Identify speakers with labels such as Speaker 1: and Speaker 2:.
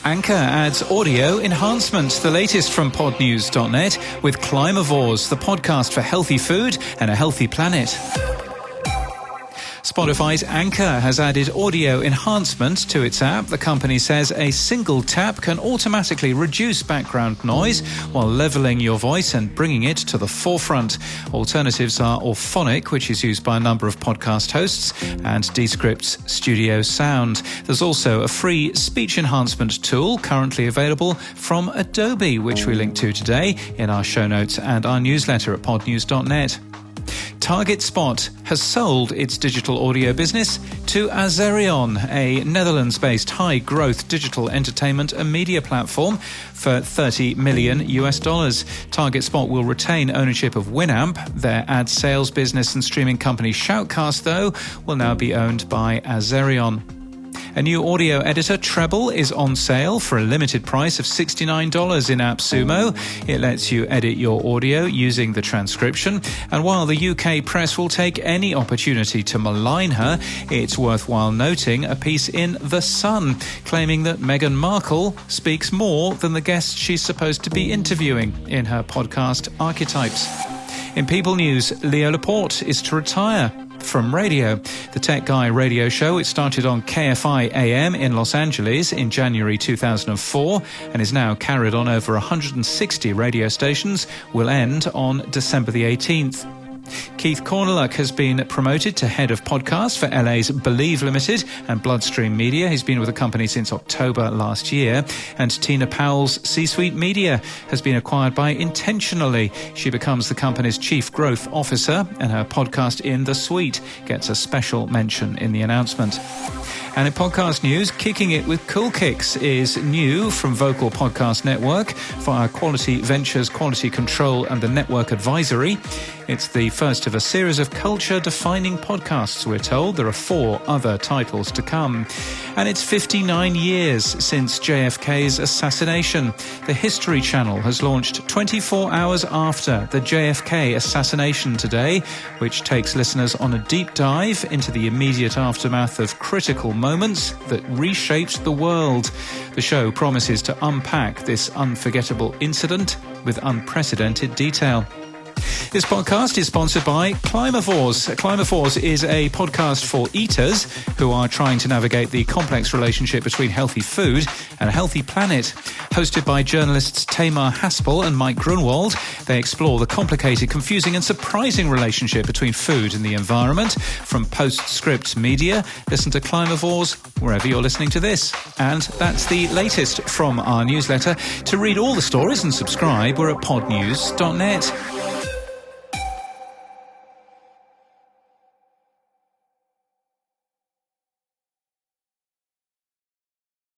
Speaker 1: Anchor adds audio enhancement, the latest from Podnews.net, with Climavores, the podcast for healthy food and a healthy planet. Spotify's Anchor has added audio enhancement to its app. The company says a single tap can automatically reduce background noise while leveling your voice and bringing it to the forefront. Alternatives are Orphonic, which is used by a number of podcast hosts, and Descript's Studio Sound. There's also a free speech enhancement tool currently available from Adobe, which we link to today in our show notes and our newsletter at podnews.net. Target Spot has sold its digital audio business to Azerion, a Netherlands-based high-growth digital entertainment and media platform, for $30 million. Target Spot will retain ownership of Winamp. Their ad sales business and streaming company Shoutcast, though, will now be owned by Azerion. A new audio editor, Treble, is on sale for a limited price of $69 in AppSumo. It lets you edit your audio using the transcription. And while the UK press will take any opportunity to malign her, it's worthwhile noting a piece in The Sun claiming that Meghan Markle speaks more than the guests she's supposed to be interviewing in her podcast Archetypes. In People News, Leo Laporte is to retire from radio. The Tech Guy radio show, it started on KFI AM in Los Angeles in January 2004 and is now carried on over 160 radio stations, will end on December the 18th. Keith Corneluck has been promoted to head of podcast for LA's Believe Limited and Bloodstream Media. He's been with the company since October last year. And Tina Powell's C-Suite Media has been acquired by Intentionally. She becomes the company's chief growth officer, and her podcast In the Suite gets a special mention in the announcement. And in podcast news, Kicking It with Cool Kicks is new from Vocal Podcast Network via Quality Ventures, Quality Control and the Network Advisory. It's the first of a series of culture-defining podcasts, we're told. There are 4 other titles to come. And it's 59 years since JFK's assassination. The History Channel has launched 24 hours after the JFK assassination today, which takes listeners on a deep dive into the immediate aftermath of critical moments that reshaped the world. The show promises to unpack this unforgettable incident with unprecedented detail. This podcast is sponsored by Climavores. Climavores is a podcast for eaters who are trying to navigate the complex relationship between healthy food and a healthy planet. Hosted by journalists Tamar Haspel and Mike Grunwald, they explore the complicated, confusing and surprising relationship between food and the environment. From Postscript Media, listen to Climavores wherever you're listening to this. And that's the latest from our newsletter. To read all the stories and subscribe, we're at podnews.net.